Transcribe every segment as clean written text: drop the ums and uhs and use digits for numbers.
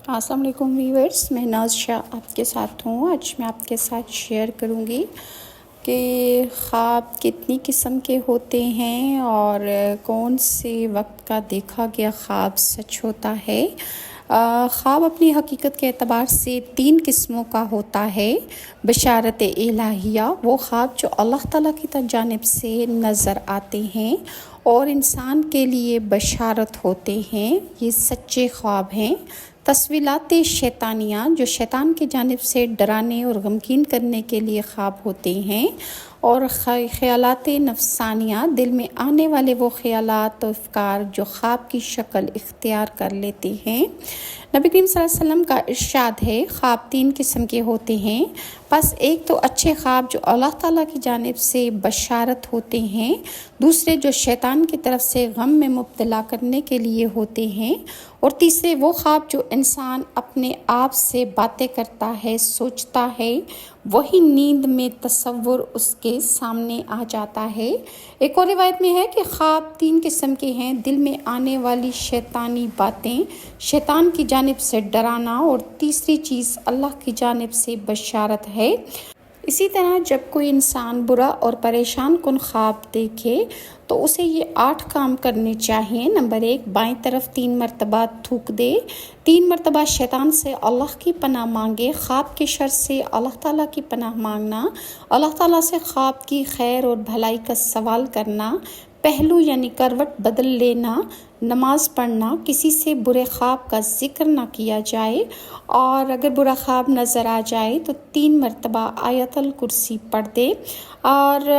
السلام علیکم ویورز، میں ناز شاہ آپ کے ساتھ ہوں۔ آج میں آپ کے ساتھ شیئر کروں گی کہ خواب کتنی قسم کے ہوتے ہیں اور کون سے وقت کا دیکھا گیا خواب سچ ہوتا ہے۔ خواب اپنی حقیقت کے اعتبار سے 3 قسموں کا ہوتا ہے۔ بشارت الہیہ، وہ خواب جو اللہ تعالیٰ کی جانب سے نظر آتے ہیں اور انسان کے لیے بشارت ہوتے ہیں، یہ سچے خواب ہیں۔ تصویلات شیطانیہ، جو شیطان کی جانب سے ڈرانے اور غمگین کرنے کے لیے خواب ہوتے ہیں۔ اور خیالات نفسانیہ، دل میں آنے والے وہ خیالات و افکار جو خواب کی شکل اختیار کر لیتے ہیں۔ نبی کریم صلی اللہ علیہ وسلم کا ارشاد ہے، خواب 3 قسم کے ہوتے ہیں۔ بس ایک تو اچھے خواب جو اللہ تعالیٰ کی جانب سے بشارت ہوتے ہیں، دوسرے جو شیطان کی طرف سے غم میں مبتلا کرنے کے لیے ہوتے ہیں، اور تیسرے وہ خواب جو انسان اپنے آپ سے باتیں کرتا ہے، سوچتا ہے، وہی نیند میں تصور اس کے سامنے آ جاتا ہے۔ ایک اور روایت میں ہے کہ خواب 3 قسم کے ہیں: دل میں آنے والی شیطانی باتیں، شیطان کی جانب سے ڈرانا، اور تیسری چیز اللہ کی جانب سے بشارت ہے۔ اسی طرح جب کوئی انسان برا اور پریشان کن خواب دیکھے تو اسے یہ 8 کام کرنے چاہیے۔ نمبر 1، بائیں طرف 3 مرتبہ تھوک دے، 3 مرتبہ شیطان سے اللہ کی پناہ مانگے۔ خواب کے شر سے اللہ تعالیٰ کی پناہ مانگنا، اللہ تعالیٰ سے خواب کی خیر اور بھلائی کا سوال کرنا، پہلو یعنی کروٹ بدل لینا، نماز پڑھنا، کسی سے برے خواب کا ذکر نہ کیا جائے، اور اگر برا خواب نظر آ جائے تو 3 مرتبہ آیت الکرسی پڑھ دے۔ اور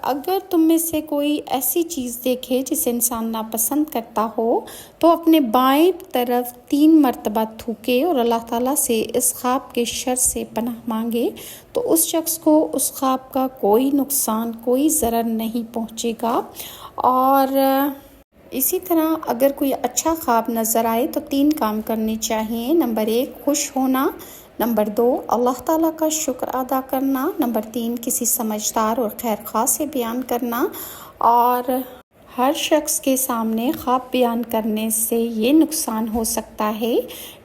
اگر تم میں سے کوئی ایسی چیز دیکھے جسے انسان ناپسند کرتا ہو تو اپنے بائیں طرف 3 مرتبہ تھوکے اور اللہ تعالیٰ سے اس خواب کے شر سے پناہ مانگے، تو اس شخص کو اس خواب کا کوئی نقصان، کوئی ضرر نہیں پہنچے گا۔ اور اسی طرح اگر کوئی اچھا خواب نظر آئے تو 3 کام کرنے چاہیے۔ نمبر 1، خوش ہونا۔ نمبر 2، اللہ تعالیٰ کا شکر ادا کرنا۔ نمبر 3، کسی سمجھدار اور خیر خواہ سے بیان کرنا۔ اور ہر شخص کے سامنے خواب بیان کرنے سے یہ نقصان ہو سکتا ہے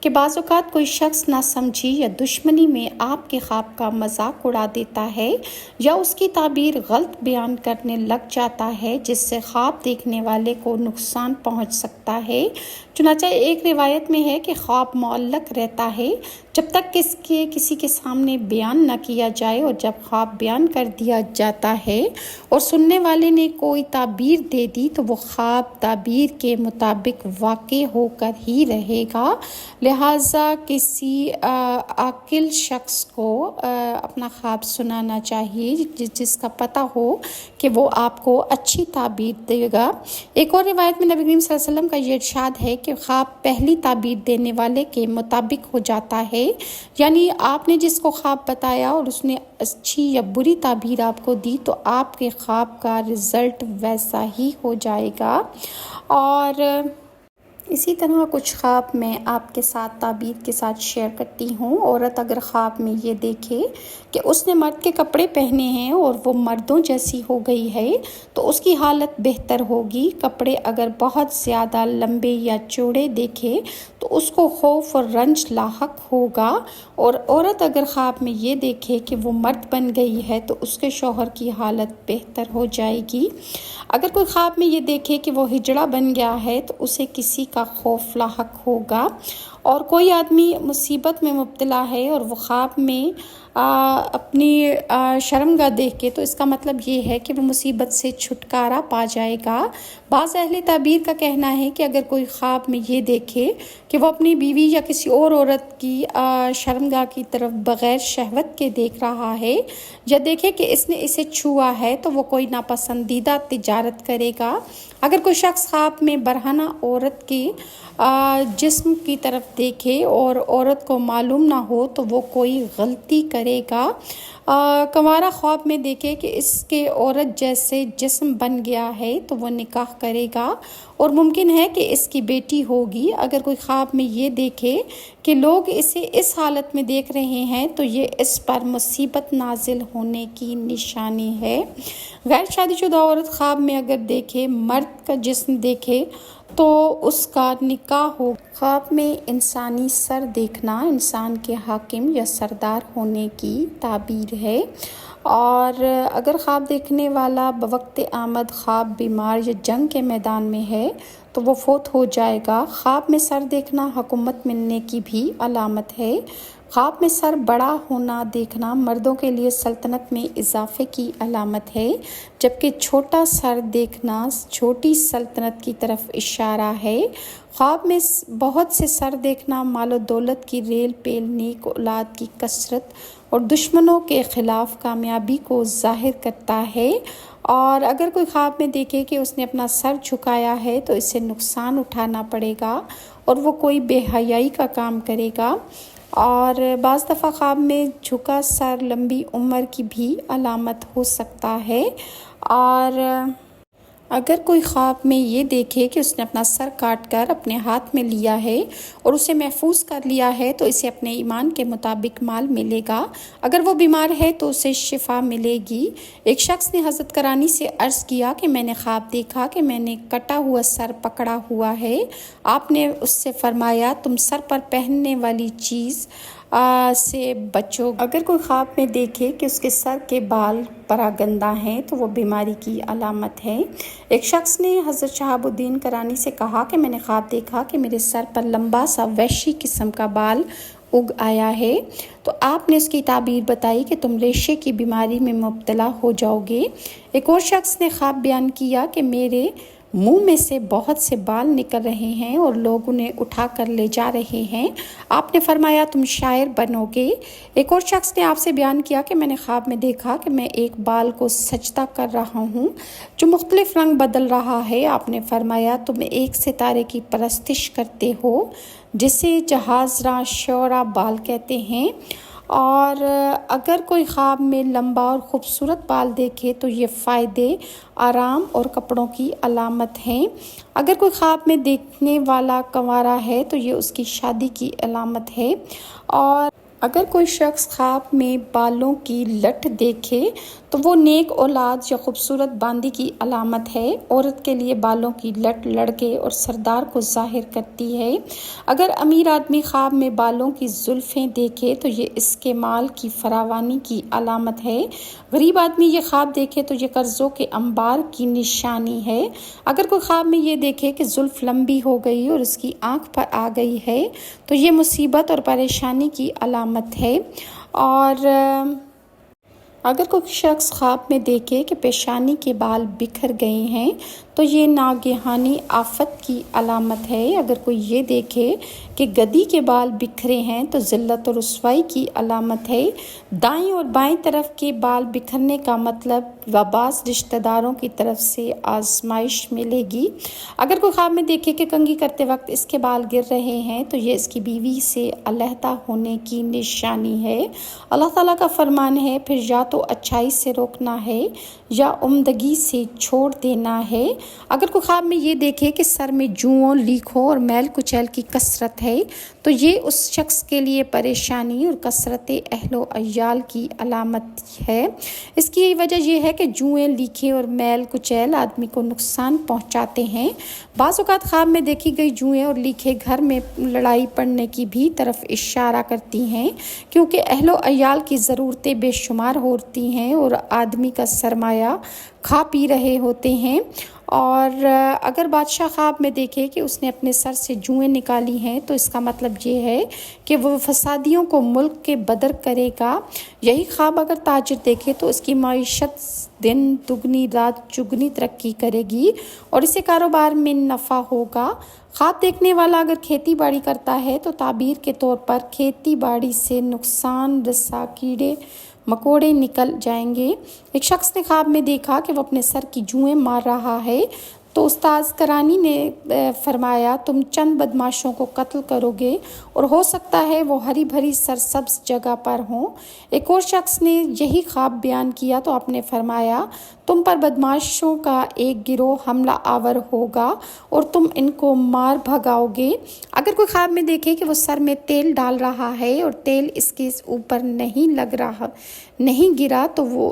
کہ بعض اوقات کوئی شخص ناسمجھی یا دشمنی میں آپ کے خواب کا مذاق اڑا دیتا ہے یا اس کی تعبیر غلط بیان کرنے لگ جاتا ہے، جس سے خواب دیکھنے والے کو نقصان پہنچ سکتا ہے۔ چنانچہ ایک روایت میں ہے کہ خواب معلق رہتا ہے جب تک کسی کے سامنے بیان نہ کیا جائے، اور جب خواب بیان کر دیا جاتا ہے اور سننے والے نے کوئی تعبیر دے دی تو وہ خواب تعبیر کے مطابق واقع ہو کر ہی رہے گا۔ لہٰذا کسی عاقل شخص کو اپنا خواب سنانا چاہیے جس کا پتہ ہو کہ وہ آپ کو اچھی تعبیر دے گا۔ ایک اور روایت میں نبی کریم صلی اللہ علیہ وسلم کا یہ ارشاد ہے کہ خواب پہلی تعبیر دینے والے کے مطابق ہو جاتا ہے، یعنی آپ نے جس کو خواب بتایا اور اس نے اچھی یا بری تعبیر آپ کو دی تو آپ کے خواب کا رزلٹ ویسا ہی ہو جائے گا۔ اور اسی طرح کچھ خواب میں آپ کے ساتھ تعبیر کے ساتھ شیئر کرتی ہوں۔ عورت اگر خواب میں یہ دیکھے کہ اس نے مرد کے کپڑے پہنے ہیں اور وہ مردوں جیسی ہو گئی ہے تو اس کی حالت بہتر ہوگی۔ کپڑے اگر بہت زیادہ لمبے یا چوڑے دیکھے تو اس کو خوف اور رنج لاحق ہوگا۔ اور عورت اگر خواب میں یہ دیکھے کہ وہ مرد بن گئی ہے تو اس کے شوہر کی حالت بہتر ہو جائے گی۔ اگر کوئی خواب میں یہ دیکھے کہ وہ ہجڑا بن گیا ہے تو اسے کسی کا خوف لاحق ہوگا۔ اور کوئی آدمی مصیبت میں مبتلا ہے اور وہ خواب میں اپنی شرمگاہ دیکھ کے تو اس کا مطلب یہ ہے کہ وہ مصیبت سے چھٹکارا پا جائے گا۔ بعض اہل تعبیر کا کہنا ہے کہ اگر کوئی خواب میں یہ دیکھے کہ وہ اپنی بیوی یا کسی اور عورت کی شرمگاہ کی طرف بغیر شہوت کے دیکھ رہا ہے، یا دیکھے کہ اس نے اسے چھوا ہے تو وہ کوئی ناپسندیدہ تجارت کرے گا۔ اگر کوئی شخص خواب میں برہنہ عورت کے جسم کی طرف دیکھے اور عورت کو معلوم نہ ہو تو وہ کوئی غلطی کرے گا۔ کنوارا خواب میں دیکھے کہ اس کے عورت جیسے جسم بن گیا ہے تو وہ نکاح کرے گا اور ممکن ہے کہ اس کی بیٹی ہوگی۔ اگر کوئی خواب میں یہ دیکھے کہ لوگ اسے اس حالت میں دیکھ رہے ہیں تو یہ اس پر مصیبت نازل ہونے کی نشانی ہے۔ غیر شادی شدہ عورت خواب میں اگر دیکھے مرد کا جسم دیکھے تو اس کا نکاح ہو۔ خواب میں انسانی سر دیکھنا انسان کے حاکم یا سردار ہونے کی تعبیر ہے، اور اگر خواب دیکھنے والا بوقت آمد خواب بیمار یا جنگ کے میدان میں ہے تو وہ فوت ہو جائے گا۔ خواب میں سر دیکھنا حکومت ملنے کی بھی علامت ہے۔ خواب میں سر بڑا ہونا دیکھنا مردوں کے لیے سلطنت میں اضافے کی علامت ہے، جبکہ چھوٹا سر دیکھنا چھوٹی سلطنت کی طرف اشارہ ہے۔ خواب میں بہت سے سر دیکھنا مال و دولت کی ریل پیل، نیک اولاد کی کثرت اور دشمنوں کے خلاف کامیابی کو ظاہر کرتا ہے۔ اور اگر کوئی خواب میں دیکھے کہ اس نے اپنا سر جھکایا ہے تو اسے نقصان اٹھانا پڑے گا اور وہ کوئی بے حیائی کا کام کرے گا۔ اور بعض دفعہ خواب میں جھکا سر لمبی عمر کی بھی علامت ہو سکتا ہے۔ اور اگر کوئی خواب میں یہ دیکھے کہ اس نے اپنا سر کاٹ کر اپنے ہاتھ میں لیا ہے اور اسے محفوظ کر لیا ہے تو اسے اپنے ایمان کے مطابق مال ملے گا۔ اگر وہ بیمار ہے تو اسے شفا ملے گی۔ ایک شخص نے حضرت کرانی سے عرض کیا کہ میں نے خواب دیکھا کہ میں نے کٹا ہوا سر پکڑا ہوا ہے۔ آپ نے اس سے فرمایا تم سر پر پہننے والی چیز سے بچو۔ اگر کوئی خواب میں دیکھے کہ اس کے سر کے بال پراگندہ ہیں تو وہ بیماری کی علامت ہے۔ ایک شخص نے حضرت شہاب الدین کرانی سے کہا کہ میں نے خواب دیکھا کہ میرے سر پر لمبا سا وحشی قسم کا بال اگ آیا ہے، تو آپ نے اس کی تعبیر بتائی کہ تم ریشے کی بیماری میں مبتلا ہو جاؤ گے۔ ایک اور شخص نے خواب بیان کیا کہ میرے منہ میں سے بہت سے بال نکل رہے ہیں اور لوگ انہیں اٹھا کر لے جا رہے ہیں۔ آپ نے فرمایا تم شاعر بنو گے۔ ایک اور شخص نے آپ سے بیان کیا کہ میں نے خواب میں دیکھا کہ میں ایک بال کو سجدہ کر رہا ہوں جو مختلف رنگ بدل رہا ہے۔ آپ نے فرمایا تم ایک ستارے کی پرستش کرتے ہو جسے جہازراں شعرا بال کہتے ہیں۔ اور اگر کوئی خواب میں لمبا اور خوبصورت بال دیکھے تو یہ فائدے، آرام اور کپڑوں کی علامت ہیں۔ اگر کوئی خواب میں دیکھنے والا کنوارا ہے تو یہ اس کی شادی کی علامت ہے۔ اور اگر کوئی شخص خواب میں بالوں کی لٹ دیکھے تو وہ نیک اولاد یا خوبصورت باندی کی علامت ہے۔ عورت کے لیے بالوں کی لٹ لڑکے اور سردار کو ظاہر کرتی ہے۔ اگر امیر آدمی خواب میں بالوں کی زلفیں دیکھے تو یہ اس کے مال کی فراوانی کی علامت ہے۔ غریب آدمی یہ خواب دیکھے تو یہ قرضوں کے انبار کی نشانی ہے۔ اگر کوئی خواب میں یہ دیکھے کہ زلف لمبی ہو گئی اور اس کی آنکھ پر آ گئی ہے تو یہ مصیبت اور پریشانی کی علامت ہے۔ اور اگر کوئی شخص خواب میں دیکھے کہ پیشانی کے بال بکھر گئے ہیں تو یہ ناگہانی آفت کی علامت ہے۔ اگر کوئی یہ دیکھے کہ گدی کے بال بکھرے ہیں تو ذلت و رسوائی کی علامت ہے۔ دائیں اور بائیں طرف کے بال بکھرنے کا مطلب و بعض رشتہ داروں کی طرف سے آزمائش ملے گی۔ اگر کوئی خواب میں دیکھے کہ کنگھی کرتے وقت اس کے بال گر رہے ہیں تو یہ اس کی بیوی سے علیحدہ ہونے کی نشانی ہے۔ اللہ تعالیٰ کا فرمان ہے پھر یا تو اچھائی سے روکنا ہے یا عمدگی سے چھوڑ دینا ہے۔ اگر کوئی خواب میں یہ دیکھے کہ سر میں جوؤں، لیکھوں اور میل کچیل کی کثرت ہے تو یہ اس شخص کے لیے پریشانی اور کثرت اہل و عیال کی علامت ہے۔ اس کی وجہ یہ ہے کہ جوئیں، لیکھیں اور میل کچیل آدمی کو نقصان پہنچاتے ہیں۔ بعض اوقات خواب میں دیکھی گئی جوئیں اور لیکھیں گھر میں لڑائی پڑنے کی بھی طرف اشارہ کرتی ہیں، کیونکہ اہل و عیال کی ضرورتیں بے شمار ہوتی ہیں اور آدمی کا سرمایہ کھا پی رہے ہوتے ہیں۔ اور اگر بادشاہ خواب میں دیکھے کہ اس نے اپنے سر سے جوئیں نکالی ہیں تو اس کا مطلب یہ ہے کہ وہ فسادیوں کو ملک کے بدر کرے گا۔ یہی خواب اگر تاجر دیکھے تو اس کی معیشت دن دگنی رات چگنی ترقی کرے گی اور اسے کاروبار میں نفع ہوگا۔ خواب دیکھنے والا اگر کھیتی باڑی کرتا ہے تو تعبیر کے طور پر کھیتی باڑی سے نقصان رسا کیڑے مکوڑے نکل جائیں گے۔ ایک شخص نے خواب میں دیکھا کہ وہ اپنے سر کی جوئیں مار رہا ہے تو استاذ کرانی نے فرمایا تم چند بدماشوں کو قتل کرو گے اور ہو سکتا ہے وہ ہری بھری سرسبز جگہ پر ہوں۔ ایک اور شخص نے یہی خواب بیان کیا تو آپ نے فرمایا تم پر بدماشوں کا ایک گروہ حملہ آور ہوگا اور تم ان کو مار بھگاؤ گے۔ اگر کوئی خواب میں دیکھے کہ وہ سر میں تیل ڈال رہا ہے اور تیل اس کے اوپر نہیں گرا تو وہ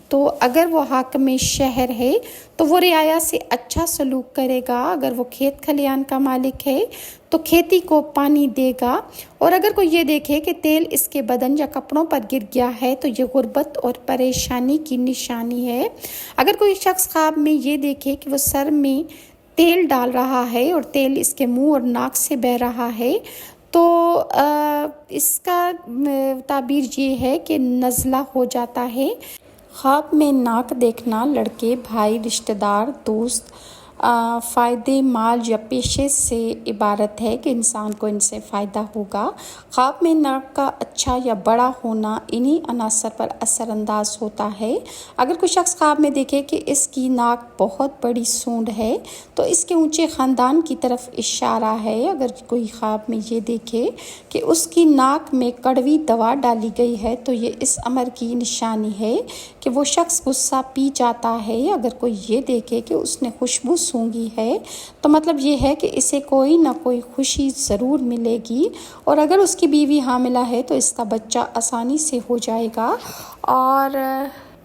تو اگر وہ حاکم شہر ہے تو وہ رعایا سے اچھا سلوک کرے گا، اگر وہ کھیت کھلیان کا مالک ہے تو کھیتی کو پانی دے گا، اور اگر کوئی یہ دیکھے کہ تیل اس کے بدن یا کپڑوں پر گر گیا ہے تو یہ غربت اور پریشانی کی نشانی ہے۔ اگر کوئی شخص خواب میں یہ دیکھے کہ وہ سر میں تیل ڈال رہا ہے اور تیل اس کے منہ اور ناک سے بہہ رہا ہے تو اس کا تعبیر یہ ہے کہ نزلہ ہو جاتا ہے۔ خواب میں ناک دیکھنا لڑکے، بھائی، رشتہ دار، دوست، فائدے، مال یا پیشے سے عبارت ہے کہ انسان کو ان سے فائدہ ہوگا۔ خواب میں ناک کا اچھا یا بڑا ہونا انہی عناصر پر اثر انداز ہوتا ہے۔ اگر کوئی شخص خواب میں دیکھے کہ اس کی ناک بہت بڑی سونڈ ہے تو اس کے اونچے خاندان کی طرف اشارہ ہے۔ اگر کوئی خواب میں یہ دیکھے کہ اس کی ناک میں کڑوی دوا ڈالی گئی ہے تو یہ اس امر کی نشانی ہے کہ وہ شخص غصہ پی جاتا ہے۔ اگر کوئی یہ دیکھے کہ اس نے خوشبو سونگھی ہے تو مطلب یہ ہے کہ اسے کوئی نہ کوئی خوشی ضرور ملے گی، اور اگر اس کی بیوی حاملہ ہے تو اس کا بچہ آسانی سے ہو جائے گا۔ اور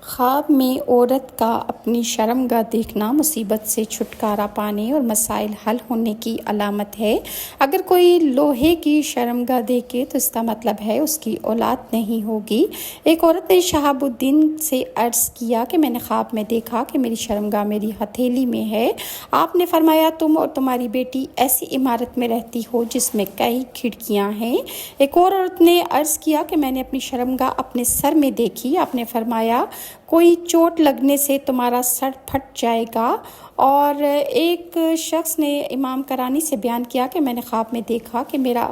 خواب میں عورت کا اپنی شرمگاہ دیکھنا مصیبت سے چھٹکارا پانے اور مسائل حل ہونے کی علامت ہے۔ اگر کوئی لوہے کی شرمگاہ دیکھے تو اس کا مطلب ہے اس کی اولاد نہیں ہوگی۔ ایک عورت نے شہاب الدین سے عرض کیا کہ میں نے خواب میں دیکھا کہ میری شرمگاہ میری ہتھیلی میں ہے۔ آپ نے فرمایا تم اور تمہاری بیٹی ایسی عمارت میں رہتی ہو جس میں کئی کھڑکیاں ہیں۔ ایک اور عورت نے عرض کیا کہ میں نے اپنی شرمگاہ اپنے سر میں دیکھی۔ آپ نے فرمایا کوئی چوٹ لگنے سے تمہارا سر پھٹ جائے گا۔ اور ایک شخص نے امام کرانی سے بیان کیا کہ میں نے خواب میں دیکھا کہ میرا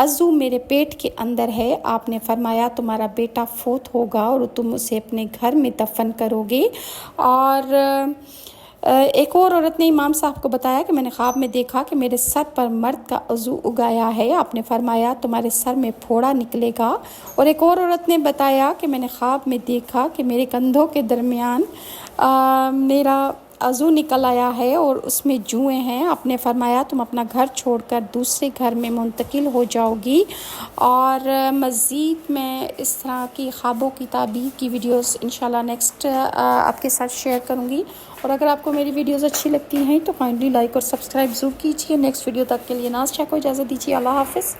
عضو میرے پیٹ کے اندر ہے۔ آپ نے فرمایا تمہارا بیٹا فوت ہوگا اور تم اسے اپنے گھر میں دفن کرو گے۔ اور ایک اور عورت نے امام صاحب کو بتایا کہ میں نے خواب میں دیکھا کہ میرے سر پر مرد کا عضو اگایا ہے۔ آپ نے فرمایا تمہارے سر میں پھوڑا نکلے گا۔ اور ایک اور عورت نے بتایا کہ میں نے خواب میں دیکھا کہ میرے کندھوں کے درمیان میرا عضو نکل آیا ہے اور اس میں جوئیں ہیں۔ آپ نے فرمایا تم اپنا گھر چھوڑ کر دوسرے گھر میں منتقل ہو جاؤ گی۔ اور مزید میں اس طرح کی خوابوں کی تعبیر کی ویڈیوز انشاءاللہ نیکسٹ آپ کے ساتھ شیئر کروں گی۔ اور اگر آپ کو میری ویڈیوز اچھی لگتی ہیں تو کائنڈلی لائک اور سبسکرائب ضرور کیجیے۔ نیکسٹ ویڈیو تک کے لیے ناز شاہ کو اجازت دیجیے۔ اللہ حافظ۔